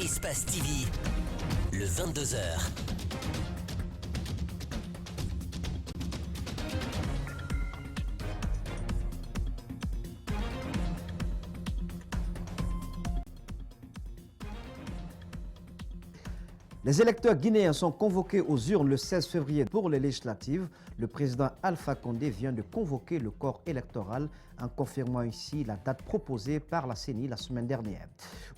Espace TV, le 22h. Les électeurs guinéens sont convoqués aux urnes le 16 février pour les législatives. Le président Alpha Condé vient de convoquer le corps électoral en confirmant ici la date proposée par la CENI la semaine dernière.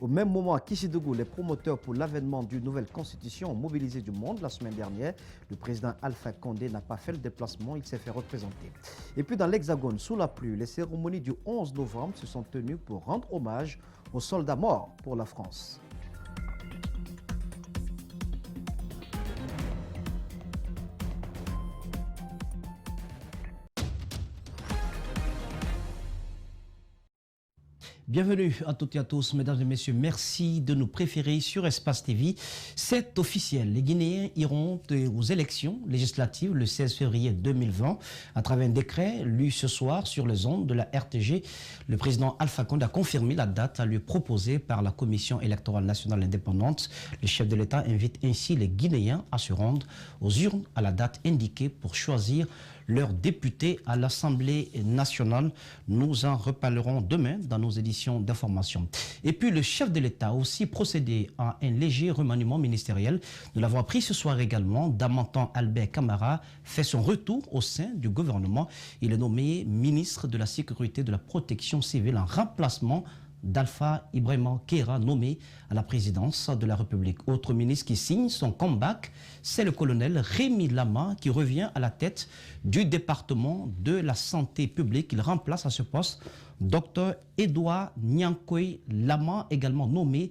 Au même moment, à Kissidougou, les promoteurs pour l'avènement d'une nouvelle constitution ont mobilisé du monde la semaine dernière. Le président Alpha Condé n'a pas fait le déplacement, il s'est fait représenter. Et puis dans l'Hexagone, sous la pluie, les cérémonies du 11 novembre se sont tenues pour rendre hommage aux soldats morts pour la France. Bienvenue à toutes et à tous, mesdames et messieurs. Merci de nous préférer sur Espace TV. C'est officiel. Les Guinéens iront aux élections législatives le 16 février 2020 à travers un décret lu ce soir sur les ondes de la RTG. Le président Alpha Condé a confirmé la date à lui proposée par la Commission électorale nationale indépendante. Le chef de l'État invite ainsi les Guinéens à se rendre aux urnes à la date indiquée pour choisir leurs députés à l'Assemblée nationale. Nous en reparlerons demain dans nos éditions d'information. Et puis le chef de l'État a aussi procédé à un léger remaniement ministériel. Nous l'avons appris ce soir également. Damantan Albert Camara fait son retour au sein du gouvernement. Il est nommé ministre de la Sécurité et de la Protection civile en remplacement d'Alpha Ibrahima Keïra, nommé à la présidence de la République. Autre ministre qui signe son comeback, c'est le colonel Rémi Lama qui revient à la tête du département de la santé publique. Il remplace à ce poste Dr Edouard Nyankoy Lama, également nommé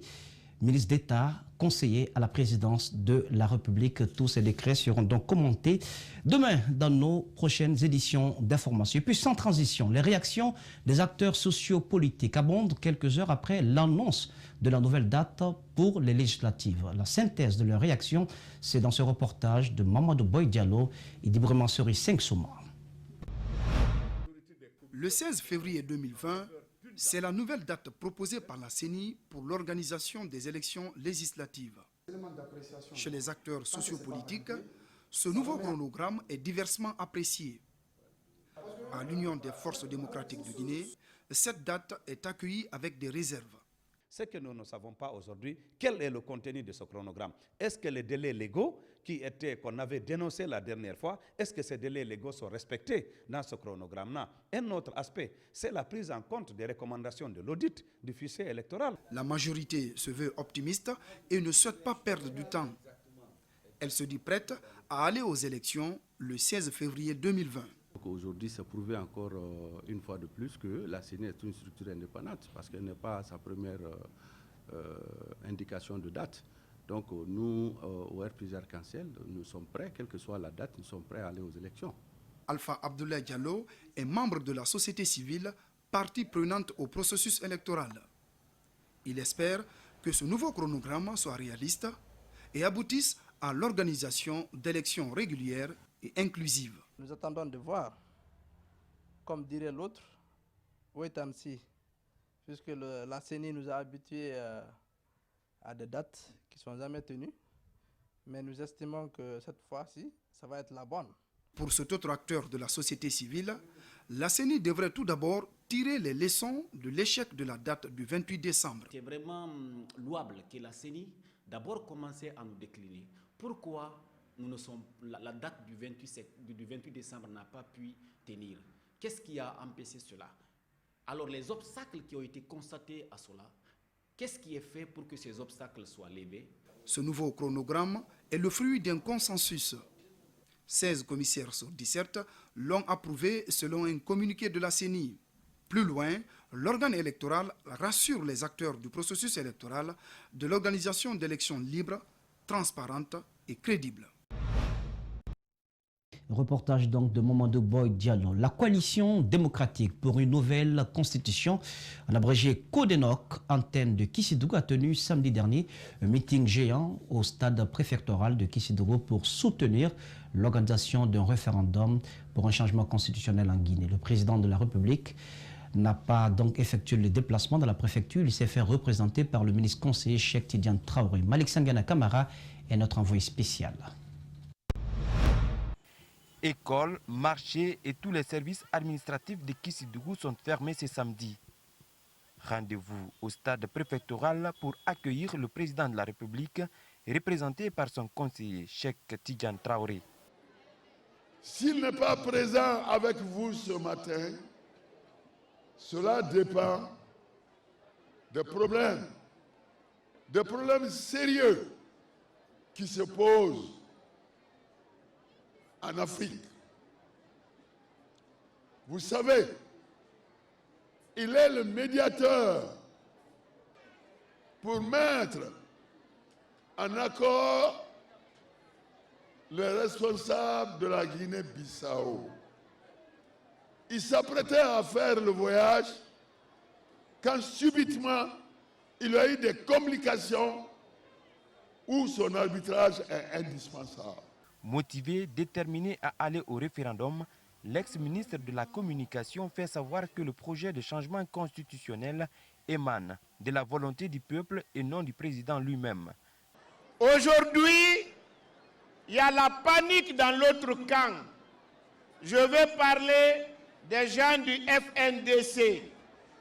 ministre d'État, conseiller à la présidence de la République. Tous ces décrets seront donc commentés demain dans nos prochaines éditions d'information. Et puis sans transition, les réactions des acteurs sociopolitiques abondent quelques heures après l'annonce de la nouvelle date pour les législatives. La synthèse de leurs réactions, c'est dans ce reportage de Mamadou Boy Diallo et d'Ibrahima Sori Sengsouma. Le 16 février 2020, c'est la nouvelle date proposée par la CENI pour l'organisation des élections législatives. Chez les acteurs sociopolitiques, ce nouveau chronogramme est diversement apprécié. À l'Union des forces démocratiques de Guinée, cette date est accueillie avec des réserves. Ce que nous ne savons pas aujourd'hui, quel est le contenu de ce chronogramme? Est-ce que les délais légaux qu'on avait dénoncés la dernière fois, est-ce que ces délais légaux sont respectés dans ce chronogramme-là? Un autre aspect, c'est la prise en compte des recommandations de l'audit du fichier électoral. La majorité se veut optimiste et ne souhaite pas perdre du temps. Elle se dit prête à aller aux élections le 16 février 2020. Aujourd'hui, c'est prouvé encore une fois de plus que la CENI est une structure indépendante parce qu'elle n'est pas à sa première indication de date. Donc nous, au RPG Arc-en-Ciel, nous sommes prêts, quelle que soit la date, nous sommes prêts à aller aux élections. Alpha Abdoulaye Diallo est membre de la société civile, partie prenante au processus électoral. Il espère que ce nouveau chronogramme soit réaliste et aboutisse à l'organisation d'élections régulières et inclusives. Nous attendons de voir, comme dirait l'autre, wait and see, puisque la CENI nous a habitués à des dates qui ne sont jamais tenues, mais nous estimons que cette fois-ci, ça va être la bonne. Pour cet autre acteur de la société civile, la CENI devrait tout d'abord tirer les leçons de l'échec de la date du 28 décembre. C'est vraiment louable que la CENI d'abord commence à nous décliner. Pourquoi la date du 28 décembre n'a pas pu tenir? Qu'est-ce qui a empêché cela? Alors les obstacles qui ont été constatés à cela, qu'est-ce qui est fait pour que ces obstacles soient levés? Ce nouveau chronogramme est le fruit d'un consensus. 16 commissaires sur 17 l'ont approuvé selon un communiqué de la CENI. Plus loin, l'organe électoral rassure les acteurs du processus électoral de l'organisation d'élections libres, transparentes et crédibles. Reportage donc de Mamadou Boy Diallo. La coalition démocratique pour une nouvelle constitution, en abrégé Codenoc, antenne de Kissidougou, a tenu samedi dernier un meeting géant au stade préfectoral de Kissidougou pour soutenir l'organisation d'un référendum pour un changement constitutionnel en Guinée. Le président de la République n'a pas donc effectué le déplacement dans la préfecture. Il s'est fait représenter par le ministre conseiller Cheikh Tidiane Traoré. Malik Sangana Kamara est notre envoyé spécial. Écoles, marchés et tous les services administratifs de Kissidougou sont fermés ce samedi. Rendez-vous au stade préfectoral pour accueillir le président de la République, représenté par son conseiller Cheikh Tidiane Traoré. S'il n'est pas présent avec vous ce matin, cela dépend des problèmes sérieux qui se posent en Afrique. Vous savez, il est le médiateur pour mettre en accord les responsables de la Guinée-Bissau. Il s'apprêtait à faire le voyage quand subitement il y a eu des complications où son arbitrage est indispensable. Motivé, déterminé à aller au référendum, l'ex-ministre de la Communication fait savoir que le projet de changement constitutionnel émane de la volonté du peuple et non du président lui-même. Aujourd'hui, il y a la panique dans l'autre camp. Je vais parler des gens du FNDC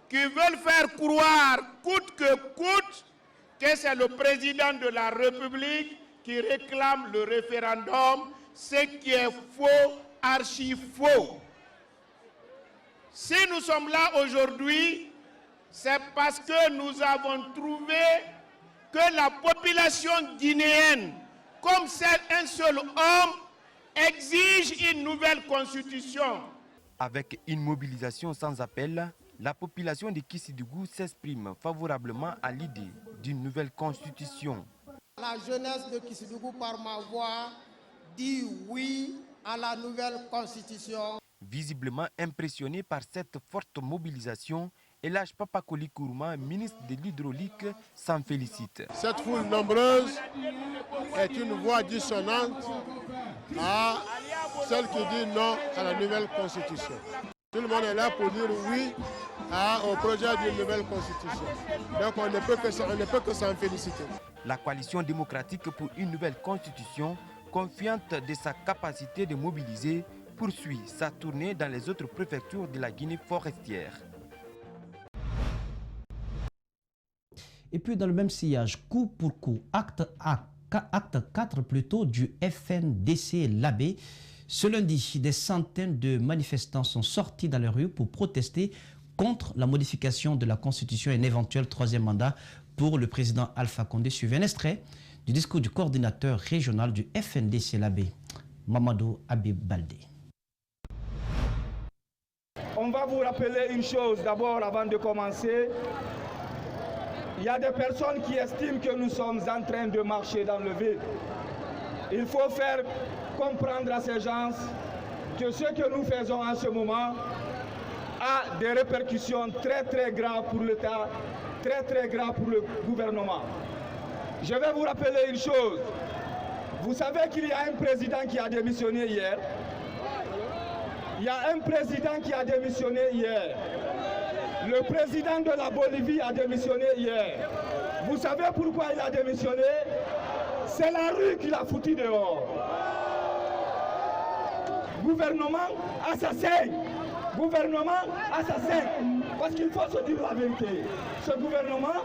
qui veulent faire croire coûte que coûte que c'est le président de la République qui réclame le référendum, ce qui est faux, archi faux. Si nous sommes là aujourd'hui, c'est parce que nous avons trouvé que la population guinéenne, comme un seul homme, exige une nouvelle constitution. Avec une mobilisation sans appel, la population de Kissidougou s'exprime favorablement à l'idée d'une nouvelle constitution. La jeunesse de Kissidougou, par ma voix, dit oui à la nouvelle constitution. Visiblement impressionné par cette forte mobilisation, Elhaj Papakoli Kourouma, ministre de l'Hydraulique, s'en félicite. Cette foule nombreuse est une voix dissonante à celle qui dit non à la nouvelle constitution. Tout le monde est là pour dire oui au projet d'une nouvelle constitution. Donc on ne peut que s'en féliciter. La coalition démocratique pour une nouvelle constitution, confiante de sa capacité de mobiliser, poursuit sa tournée dans les autres préfectures de la Guinée forestière. Et puis dans le même sillage, coup pour coup, acte 4 plutôt du FNDC Labé. Ce lundi, des centaines de manifestants sont sortis dans les rues pour protester contre la modification de la Constitution et un éventuel troisième mandat pour le président Alpha Condé. Suivez un extrait du discours du coordinateur régional du FNDC Labé, Mamadou Habib Baldé. On va vous rappeler une chose d'abord avant de commencer. Il y a des personnes qui estiment que nous sommes en train de marcher dans le vide. Il faut faire comprendre à ces gens que ce que nous faisons en ce moment a des répercussions très très graves pour l'État, très très graves pour le gouvernement. Je vais vous rappeler une chose. Vous savez qu'il y a un président qui a démissionné hier. Il y a un président qui a démissionné hier. Le président de la Bolivie a démissionné hier. Vous savez pourquoi il a démissionné? C'est la rue qui l'a foutu dehors. Gouvernement assassin. Gouvernement assassin. Parce qu'il faut se dire la vérité. Ce gouvernement,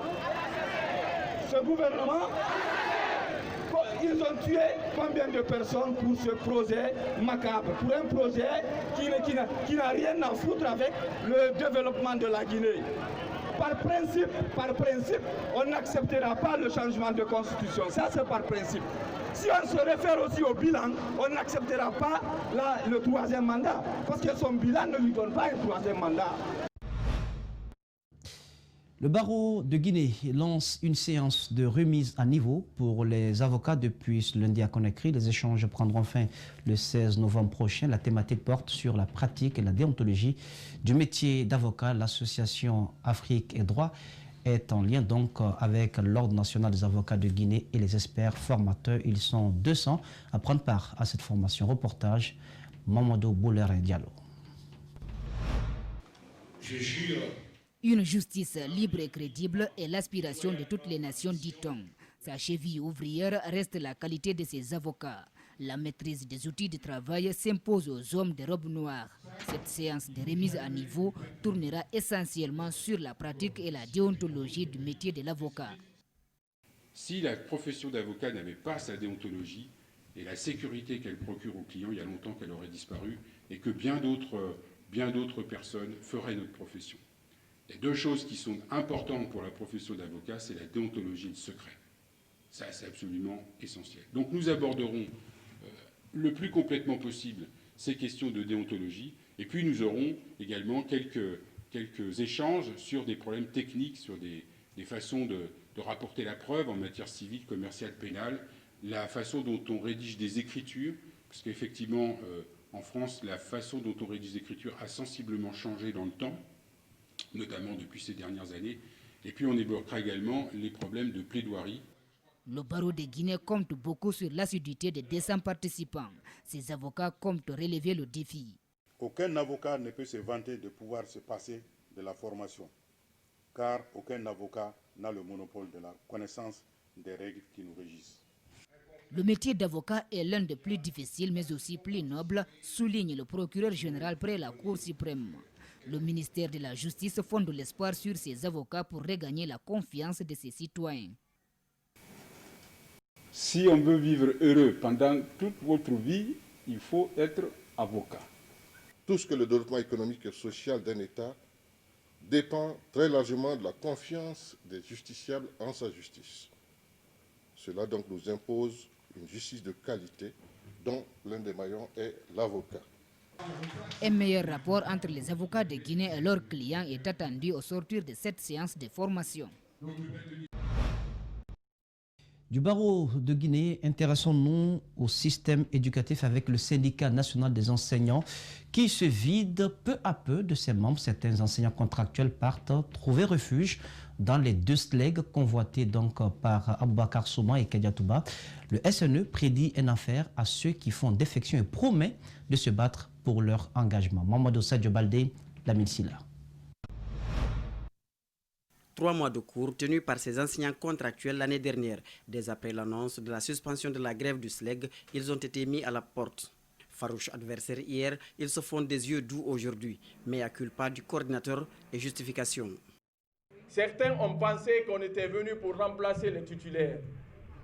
ils ont tué combien de personnes pour ce projet macabre, pour un projet qui n'a rien à foutre avec le développement de la Guinée. Par principe, on n'acceptera pas le changement de constitution. Ça, c'est par principe. Si on se réfère aussi au bilan, on n'acceptera pas le troisième mandat, parce que son bilan ne lui donne pas un troisième mandat. Le barreau de Guinée lance une séance de remise à niveau pour les avocats depuis ce lundi à Conakry. Les échanges prendront fin le 16 novembre prochain. La thématique porte sur la pratique et la déontologie du métier d'avocat. L'association Afrique et Droit est en lien donc avec l'Ordre national des avocats de Guinée et les experts formateurs. Ils sont 200 à prendre part à cette formation. Reportage Mamadou Bouler Diallo. Je jure. Une justice libre et crédible est l'aspiration de toutes les nations, dit-on. Sa cheville ouvrière reste la qualité de ses avocats. La maîtrise des outils de travail s'impose aux hommes de robe noire. Cette séance de remise à niveau tournera essentiellement sur la pratique et la déontologie du métier de l'avocat. Si la profession d'avocat n'avait pas sa déontologie et la sécurité qu'elle procure aux clients, il y a longtemps qu'elle aurait disparu et que bien d'autres personnes feraient notre profession. Les deux choses qui sont importantes pour la profession d'avocat, c'est la déontologie et le secret. Ça, c'est absolument essentiel. Donc nous aborderons le plus complètement possible ces questions de déontologie, et puis nous aurons également quelques échanges sur des problèmes techniques, sur des façons de rapporter la preuve en matière civile, commerciale, pénale, la façon dont on rédige des écritures, parce qu'effectivement, en France, la façon dont on rédige des écritures a sensiblement changé dans le temps, notamment depuis ces dernières années, et puis on évoquera également les problèmes de plaidoirie. Le barreau de Guinée compte beaucoup sur l'assiduité des 200 participants. Ces avocats comptent relever le défi. Aucun avocat ne peut se vanter de pouvoir se passer de la formation, car aucun avocat n'a le monopole de la connaissance des règles qui nous régissent. Le métier d'avocat est l'un des plus difficiles, mais aussi plus noble, souligne le procureur général près la Cour suprême. Le ministère de la Justice fonde l'espoir sur ses avocats pour regagner la confiance de ses citoyens. Si on veut vivre heureux pendant toute votre vie, il faut être avocat. Tout ce que le développement économique et social d'un État dépend très largement de la confiance des justiciables en sa justice. Cela donc nous impose une justice de qualité dont l'un des maillons est l'avocat. Un meilleur rapport entre les avocats de Guinée et leurs clients est attendu au sortir de cette séance de formation. Du barreau de Guinée, intéressons-nous au système éducatif avec le syndicat national des enseignants qui se vide peu à peu de ses membres. Certains enseignants contractuels partent trouver refuge dans les deux SLEG convoités donc par Aboubakar Souma et Kadiatouba. Le SNE prédit un affaire à ceux qui font défection et promet de se battre pour leur engagement. Mamadou Sadio Baldé, Lamine Silla. 3 mois de cours tenus par ces enseignants contractuels l'année dernière. Dès après l'annonce de la suspension de la grève du SLEG, ils ont été mis à la porte. Farouche adversaire hier, ils se font des yeux doux aujourd'hui, mais à culpa du coordinateur et justification. Certains ont pensé qu'on était venu pour remplacer les titulaires.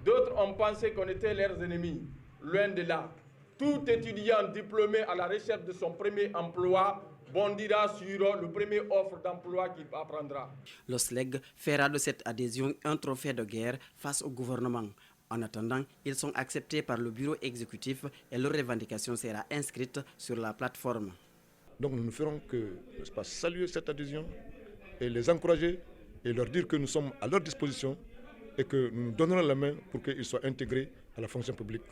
D'autres ont pensé qu'on était leurs ennemis. Loin de là. Tout étudiant diplômé à la recherche de son premier emploi bondira sur le premier offre d'emploi qu'il apprendra. Le SLEG fera de cette adhésion un trophée de guerre face au gouvernement. En attendant, ils sont acceptés par le bureau exécutif et leur revendication sera inscrite sur la plateforme. Donc nous ne ferons que saluer cette adhésion et les encourager et leur dire que nous sommes à leur disposition et que nous nous donnerons la main pour qu'ils soient intégrés à la fonction publique.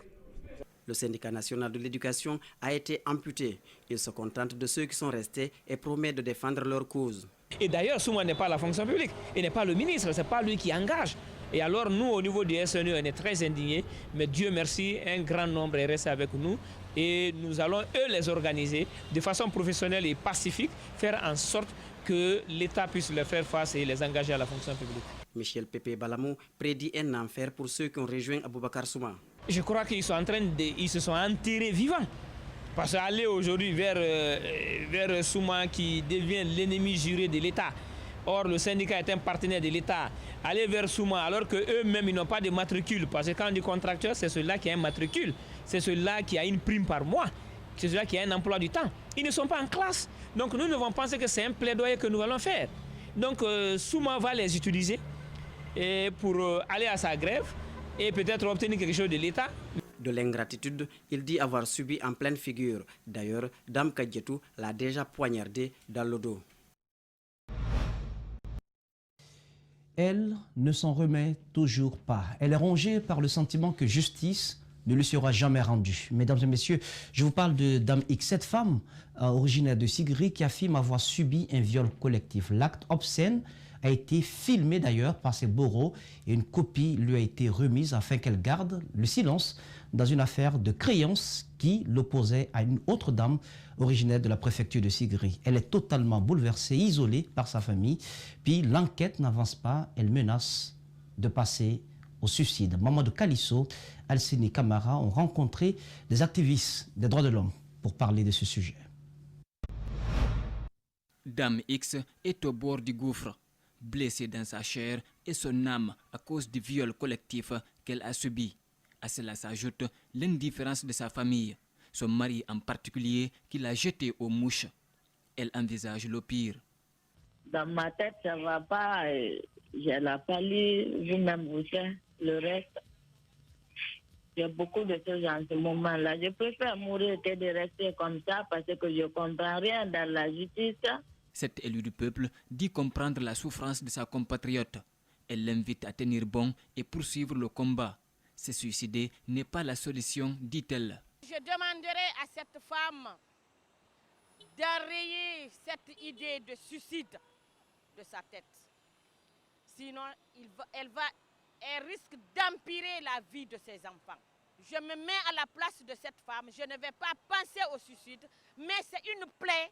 Le syndicat national de l'éducation a été amputé. Il se contente de ceux qui sont restés et promet de défendre leur cause. Et d'ailleurs, Souma n'est pas la fonction publique, il n'est pas le ministre, ce n'est pas lui qui engage. Et alors nous, au niveau du SNE, on est très indignés, mais Dieu merci, un grand nombre est resté avec nous et nous allons, eux, les organiser de façon professionnelle et pacifique, faire en sorte que l'État puisse leur faire face et les engager à la fonction publique. Michel Pépé Balamou prédit un enfer pour ceux qui ont rejoint Aboubakar Souma. Je crois qu'ils sont en train ils se sont enterrés vivants. Parce qu'aller aujourd'hui vers Souma qui devient l'ennemi juré de l'État, or le syndicat est un partenaire de l'État, aller vers Souma alors qu'eux-mêmes ils n'ont pas de matricule, parce que quand on dit contracteur, c'est celui-là qui a un matricule, c'est celui-là qui a une prime par mois, c'est celui-là qui a un emploi du temps. Ils ne sont pas en classe. Donc nous devons penser que c'est un plaidoyer que nous allons faire. Donc Souma va les utiliser et pour aller à sa grève et peut-être obtenir quelque chose de l'État. De l'ingratitude, il dit avoir subi en pleine figure. D'ailleurs, Dame Kadjetou l'a déjà poignardé dans le dos. Elle ne s'en remet toujours pas. Elle est rongée par le sentiment que justice ne lui sera jamais rendue. Mesdames et messieurs, je vous parle de Dame X, cette femme originaire de Sigri qui affirme avoir subi un viol collectif. L'acte obscène a été filmée d'ailleurs par ses bourreaux et une copie lui a été remise afin qu'elle garde le silence dans une affaire de créance qui l'opposait à une autre dame originaire de la préfecture de Sigri. Elle est totalement bouleversée, isolée par sa famille. Puis l'enquête n'avance pas, elle menace de passer au suicide. Mamadou Kalisso, Alcini Camara ont rencontré des activistes des droits de l'homme pour parler de ce sujet. Dame X est au bord du gouffre, blessée dans sa chair et son âme à cause du viol collectif qu'elle a subi. À cela s'ajoute l'indifférence de sa famille, son mari en particulier qui l'a jetée aux mouches. Elle envisage le pire. Dans ma tête, ça ne va pas. Je n'ai pas lu, vous-même vous savez, le reste. Il y a beaucoup de choses en ce moment-là. Je préfère mourir que de rester comme ça parce que je ne comprends rien dans la justice. Cette élue du peuple dit comprendre la souffrance de sa compatriote. Elle l'invite à tenir bon et poursuivre le combat. Se suicider n'est pas la solution, dit-elle. Je demanderai à cette femme d'enrayer cette idée de suicide de sa tête. Sinon, elle risque d'empirer la vie de ses enfants. Je me mets à la place de cette femme. Je ne vais pas penser au suicide, mais c'est une plaie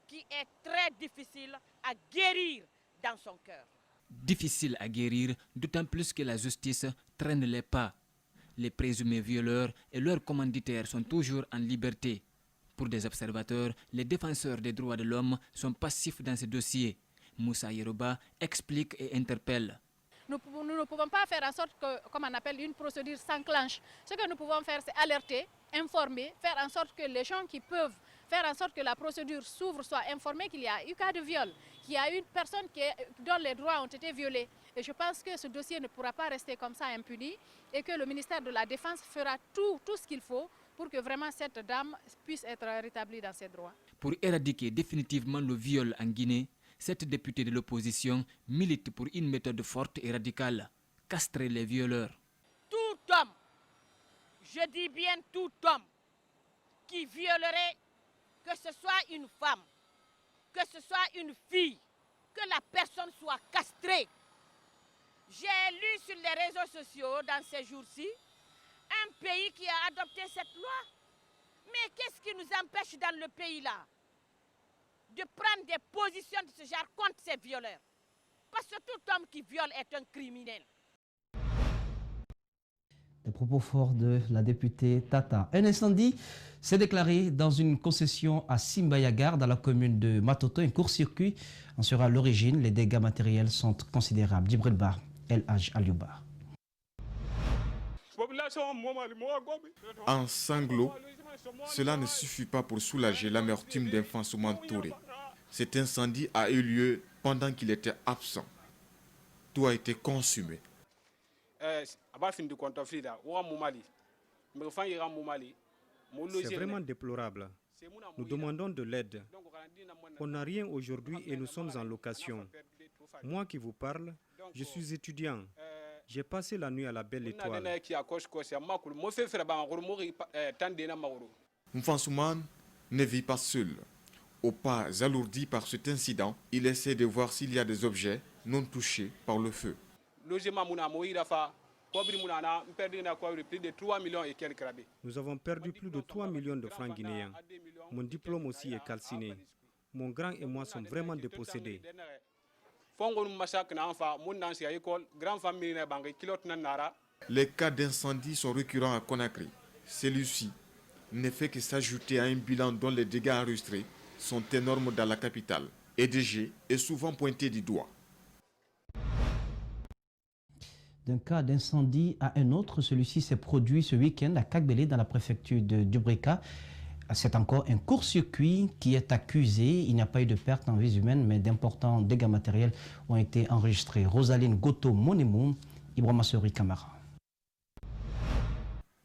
qui est très difficile à guérir dans son cœur. Difficile à guérir, d'autant plus que la justice traîne les pas. Les présumés violeurs et leurs commanditaires sont toujours en liberté. Pour des observateurs, les défenseurs des droits de l'homme sont passifs dans ce dossier. Moussa Yeroba explique et interpelle. Nous ne pouvons pas faire en sorte que, comme on appelle, une procédure s'enclenche. Ce que nous pouvons faire, c'est alerter, informer, faire en sorte que les gens qui peuvent faire en sorte que la procédure s'ouvre soient informés qu'il y a eu cas de viol, qu'il y a une personne dont les droits ont été violés. Et je pense que ce dossier ne pourra pas rester comme ça impuni et que le ministère de la Défense fera tout ce qu'il faut pour que vraiment cette dame puisse être rétablie dans ses droits. Pour éradiquer définitivement le viol en Guinée, cette députée de l'opposition milite pour une méthode forte et radicale, castrer les violeurs. Tout homme, je dis bien tout homme, qui violerait, que ce soit une femme, que ce soit une fille, que la personne soit castrée. J'ai lu sur les réseaux sociaux dans ces jours-ci un pays qui a adopté cette loi. Mais qu'est-ce qui nous empêche dans le pays-là de prendre des positions de ce genre contre ces violeurs? Parce que tout homme qui viole est un criminel. Des propos forts de la députée Tata. Un incendie s'est déclaré dans une concession à Simbayagar, dans la commune de Matoto. Un court-circuit en sera l'origine. Les dégâts matériels sont considérables. Djibril Bar, El Haj Aliouba. En sanglots, cela ne suffit pas pour soulager l'amertume d'enfant Souman Touré. Cet incendie a eu lieu pendant qu'il était absent. Tout a été consumé. C'est vraiment déplorable. Nous demandons de l'aide. On n'a rien aujourd'hui et nous sommes en location. Moi qui vous parle, je suis étudiant. J'ai passé la nuit à la Belle Étoile. Mfansouman ne vit pas seul. Au pas alourdi par cet incident, il essaie de voir s'il y a des objets non touchés par le feu. Nous avons perdu plus de 3 millions de francs guinéens. Mon diplôme aussi est calciné. Mon grand et moi sommes vraiment dépossédés. Les cas d'incendie sont récurrents à Conakry. Celui-ci ne fait que s'ajouter à un bilan dont les dégâts enregistrés sont énormes dans la capitale. EDG est souvent pointé du doigt. D'un cas d'incendie à un autre, celui-ci s'est produit ce week-end à Kagbélé, dans la préfecture de Dubrika. C'est encore un court-circuit qui est accusé. Il n'y a pas eu de perte en vies humaines, mais d'importants dégâts matériels ont été enregistrés. Rosaline Goto Monemoun, Ibrahima Sori Camara.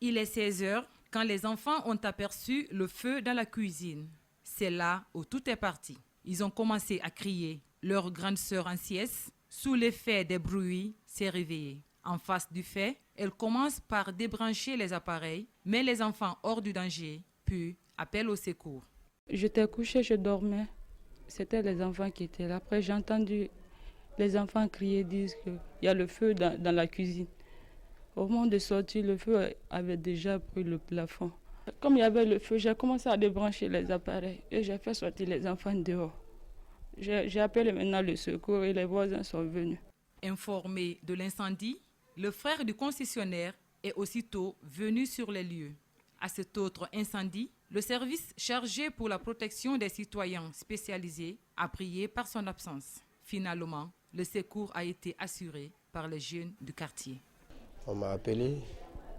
Il est 16h quand les enfants ont aperçu le feu dans la cuisine. C'est là où tout est parti. Ils ont commencé à crier. Leur grande sœur en sieste, sous l'effet des bruits, s'est réveillée. En face du fait, elle commence par débrancher les appareils, mais les enfants hors du danger, puis appellent au secours. J'étais couchée, je dormais. C'était les enfants qui étaient là. Après, j'ai entendu Les enfants criaient, disent qu'il y a le feu dans la cuisine. Au moment de sortir, le feu avait déjà pris le plafond. Comme il y avait le feu, j'ai commencé à débrancher les appareils et j'ai fait sortir les enfants dehors. J'ai appelé maintenant le secours et les voisins sont venus. Informé de l'incendie, le frère du concessionnaire est aussitôt venu sur les lieux. À cet autre incendie, le service chargé pour la protection des citoyens spécialisés a prié par son absence. Finalement, le secours a été assuré par les jeunes du quartier. On m'a appelé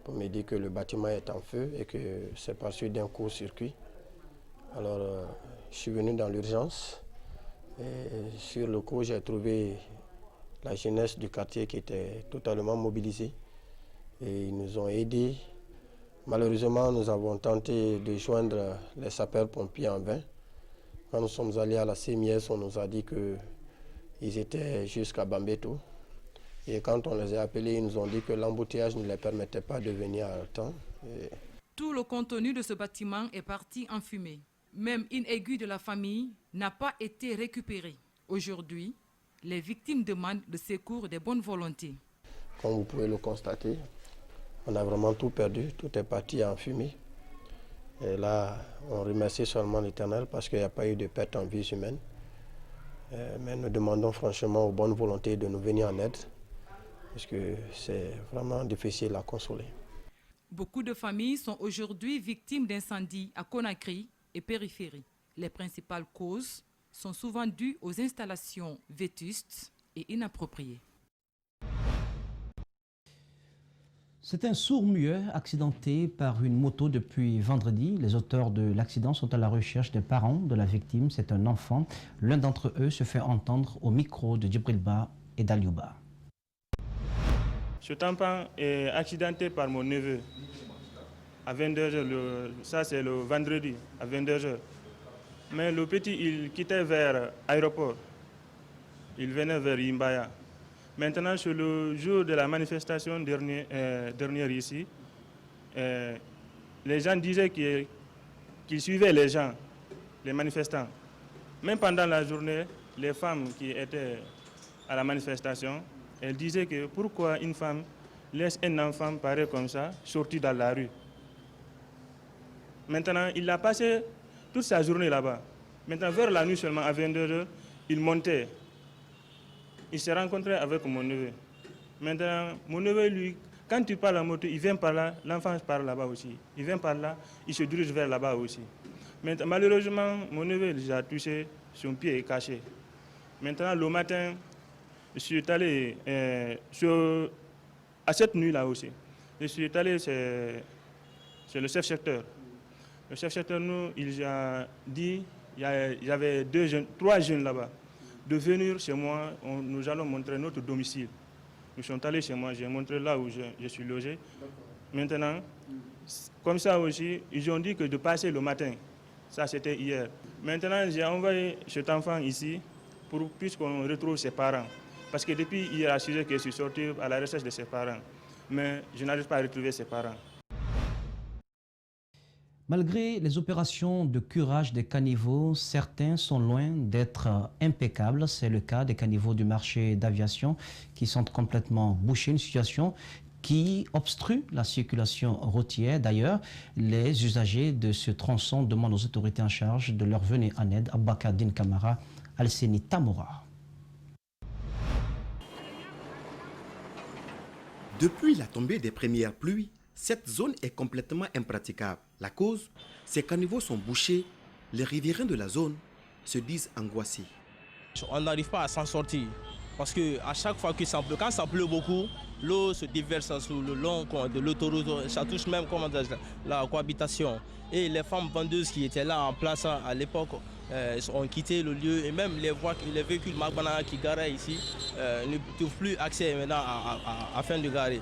pour me dire que le bâtiment est en feu et que c'est par suite d'un court-circuit. Alors, je suis venu dans l'urgence. Et sur le coup, j'ai trouvé la jeunesse du quartier qui était totalement mobilisée. Et ils nous ont aidés. Malheureusement, nous avons tenté de joindre les sapeurs-pompiers en vain. Quand nous sommes allés à la CMS, on nous a dit qu'ils étaient jusqu'à Bambeto. Et quand on les a appelés, ils nous ont dit que l'embouteillage ne les permettait pas de venir à temps. Tout le contenu de ce bâtiment est parti en fumée. Même une aiguille de la famille n'a pas été récupérée. Aujourd'hui, les victimes demandent le secours des bonnes volontés. Comme vous pouvez le constater, on a vraiment tout perdu, tout est parti en fumée. Et là, on remercie seulement l'Éternel parce qu'il n'y a pas eu de perte en vie humaine. Mais nous demandons franchement aux bonnes volontés de nous venir en aide parce que c'est vraiment difficile à consoler. Beaucoup de familles sont aujourd'hui victimes d'incendies à Conakry et périphérie. Les principales causes sont souvent dues aux installations vétustes et inappropriées. C'est un sourd-muet accidenté par une moto depuis vendredi. Les auteurs de l'accident sont à la recherche des parents de la victime. C'est un enfant. L'un d'entre eux se fait entendre au micro de Djibril Ba et d'Aliouba. Cet enfant est accidenté par mon neveu à 22h. Ça, c'est le vendredi à 22h. Mais le petit, il quittait vers l'aéroport. Il venait vers Imbaya. Maintenant, sur le jour de la manifestation dernière ici, les gens disaient qu'ils suivaient les gens, les manifestants. Même pendant la journée, les femmes qui étaient à la manifestation, elles disaient que pourquoi une femme laisse un enfant pareil comme ça, sorti dans la rue. Maintenant, il a passé toute sa journée là-bas. Maintenant, vers la nuit seulement, à 22h, il montait. Il s'est rencontré avec mon neveu. Maintenant, mon neveu, lui, quand il parle en moto, il vient par là, l'enfant parle là-bas aussi. Il vient par là, il se dirige vers là-bas aussi. Maintenant, malheureusement, mon neveu déjà touché, son pied est caché. Maintenant, le matin, je suis allé à cette nuit-là aussi. Je suis allé chez le chef-secteur. Le chef-secteur, nous, il a dit, il y avait 3 jeunes là-bas, de venir chez moi, nous allons montrer notre domicile. Nous sommes allés chez moi, j'ai montré là où je suis logé. Maintenant, comme ça aussi, ils ont dit que de passer le matin. Ça, c'était hier. Maintenant, j'ai envoyé cet enfant ici puisqu'on retrouve ses parents. Parce que depuis hier à 6 heures que je suis sorti à la recherche de ses parents. Mais je n'arrive pas à retrouver ses parents. Malgré les opérations de curage des caniveaux, certains sont loin d'être impeccables. C'est le cas des caniveaux du marché d'aviation qui sont complètement bouchés, une situation qui obstrue la circulation routière. D'ailleurs, les usagers de ce tronçon demandent aux autorités en charge de leur venir en aide. Abakadine Kamara, Alseni Tamora. Depuis la tombée des premières pluies, cette zone est complètement impraticable. La cause, ces caniveaux sont bouchés. Les riverains de la zone se disent angoissés. On n'arrive pas à s'en sortir parce qu'à chaque fois que ça pleut, quand ça pleut beaucoup, l'eau se déverse sur le long de l'autoroute. Ça touche même la cohabitation. Et les femmes vendeuses qui étaient là en place à l'époque ont quitté le lieu. Et même les véhicules Magbana qui garaient ici ne trouvent plus accès maintenant afin de garer.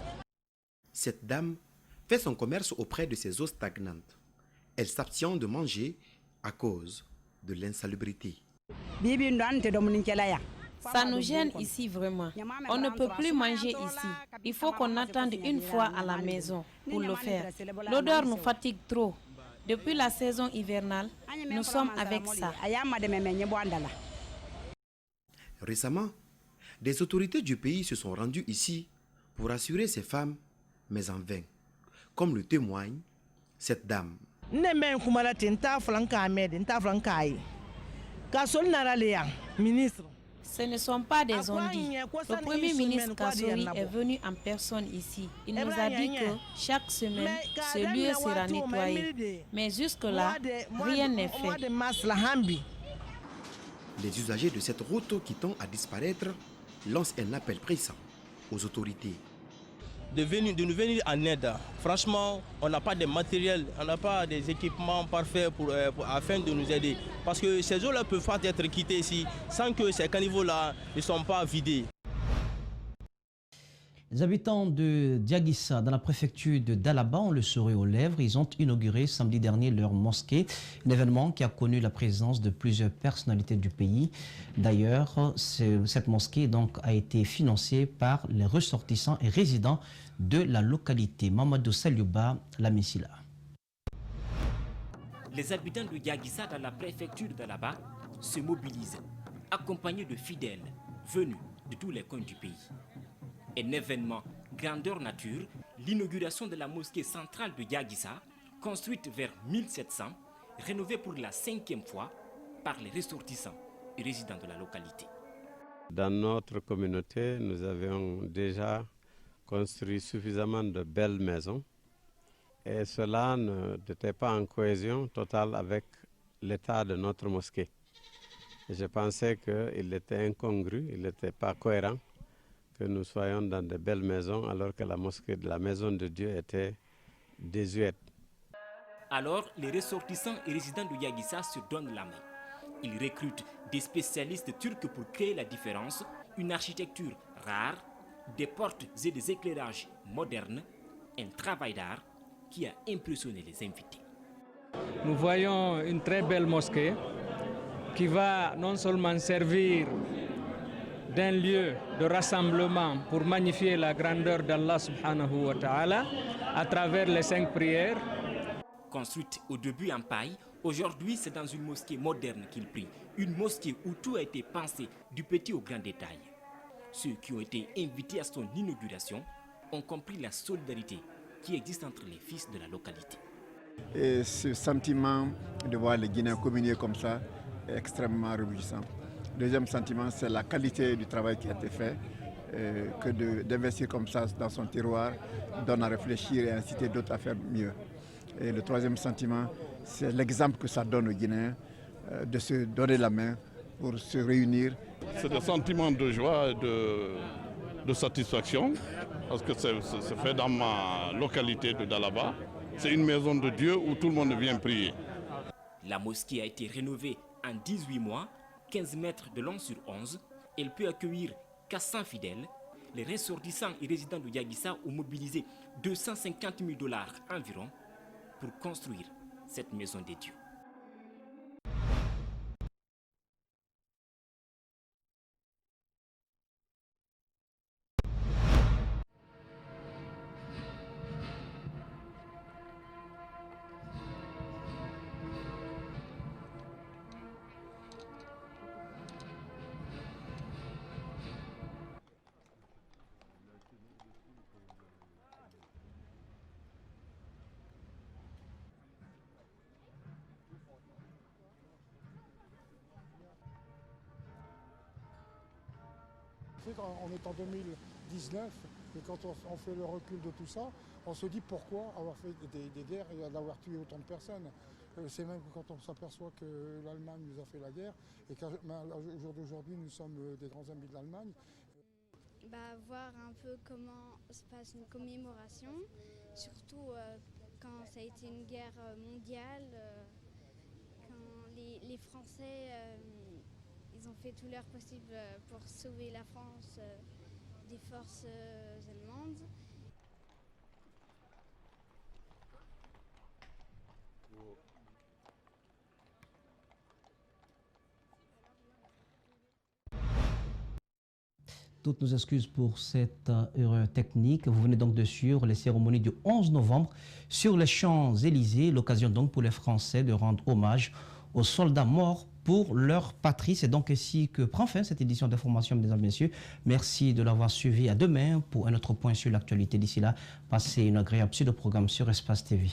Cette dame fait son commerce auprès de ces eaux stagnantes. Elle s'abstient de manger à cause de l'insalubrité. Ça nous gêne ici vraiment. On ne peut plus manger ici. Il faut qu'on attende une fois à la maison pour le faire. L'odeur nous fatigue trop. Depuis la saison hivernale, nous sommes avec ça. Récemment, Des autorités du pays se sont rendues ici pour assurer ces femmes, mais en vain. Comme le témoigne cette dame. Ce ne sont pas des ondits. Le Premier ministre Kassori est venu en personne ici. Il nous a dit que chaque semaine, ce lieu sera nettoyé. Mais jusque-là, rien n'est fait. Les usagers de cette route qui tend à disparaître lancent un appel pressant aux autorités. De nous venir en aide. Franchement, on n'a pas de matériel, on n'a pas des équipements parfaits afin de nous aider. Parce que ces eaux-là ne peuvent pas être quittées ici sans que ces caniveaux-là ne sont pas vidés. Les habitants de Diaguissa, dans la préfecture de Dalaba, ont le sourire aux lèvres. Ils ont inauguré samedi dernier leur mosquée, un événement qui a connu la présence de plusieurs personnalités du pays. D'ailleurs, cette mosquée donc, a été financée par les ressortissants et résidents de la localité. Mamadou Saliouba, la Messila. Les habitants de Diaguissa, dans la préfecture de Dalaba, se mobilisent, accompagnés de fidèles venus de tous les coins du pays. Un événement grandeur nature, l'inauguration de la mosquée centrale de Diaguissa, construite vers 1700, rénovée pour la 5e fois par les ressortissants et résidents de la localité. Dans notre communauté, nous avions déjà construit suffisamment de belles maisons et cela n'était pas en cohésion totale avec l'état de notre mosquée. Et je pensais qu'il était incongru, il n'était pas cohérent que nous soyons dans de belles maisons alors que la mosquée de la maison de Dieu était désuète. Alors, les ressortissants et résidents de Diaguissa se donnent la main. Ils recrutent des spécialistes turcs pour créer la différence, une architecture rare, des portes et des éclairages modernes, un travail d'art qui a impressionné les invités. Nous voyons une très belle mosquée qui va non seulement servir d'un lieu de rassemblement pour magnifier la grandeur d'Allah subhanahu wa ta'ala à travers les 5 prières. Construite au début en paille, aujourd'hui c'est dans une mosquée moderne qu'il prie. Une mosquée où tout a été pensé du petit au grand détail. Ceux qui ont été invités à son inauguration ont compris la solidarité qui existe entre les fils de la localité. Et ce sentiment de voir les Guinéens communier comme ça est extrêmement réjouissant. Deuxième sentiment, c'est la qualité du travail qui a été fait, que d'investir comme ça dans son tiroir donne à réfléchir et à inciter d'autres à faire mieux. Et le troisième sentiment, c'est l'exemple que ça donne aux Guinéens de se donner la main pour se réunir. C'est des sentiments de joie et de satisfaction, parce que c'est fait dans ma localité de Dalaba. C'est une maison de Dieu où tout le monde vient prier. La mosquée a été rénovée en 18 mois, 15 mètres de long sur 11. Elle peut accueillir 400 fidèles. Les ressortissants et résidents de Diaguissa ont mobilisé 250 000 $ environ pour construire cette maison des dieux. On est en 2019 et quand on fait le recul de tout ça, on se dit pourquoi avoir fait des guerres et d'avoir tué autant de personnes. C'est même quand on s'aperçoit que l'Allemagne nous a fait la guerre et qu'au jour d'aujourd'hui nous sommes des grands amis de l'Allemagne. Voir un peu comment se passe une commémoration, surtout quand ça a été une guerre mondiale, quand les Français... ils ont fait tout leur possible pour sauver la France des forces allemandes. Toutes nos excuses pour cette erreur technique. Vous venez donc de suivre les cérémonies du 11 novembre sur les Champs-Élysées. L'occasion donc pour les Français de rendre hommage aux soldats morts pour leur patrie. C'est donc ici que prend fin cette édition d'information, mesdames et messieurs. Merci de l'avoir suivi. À demain pour un autre point sur l'actualité. D'ici là, passez une agréable suite de programme sur Espace TV.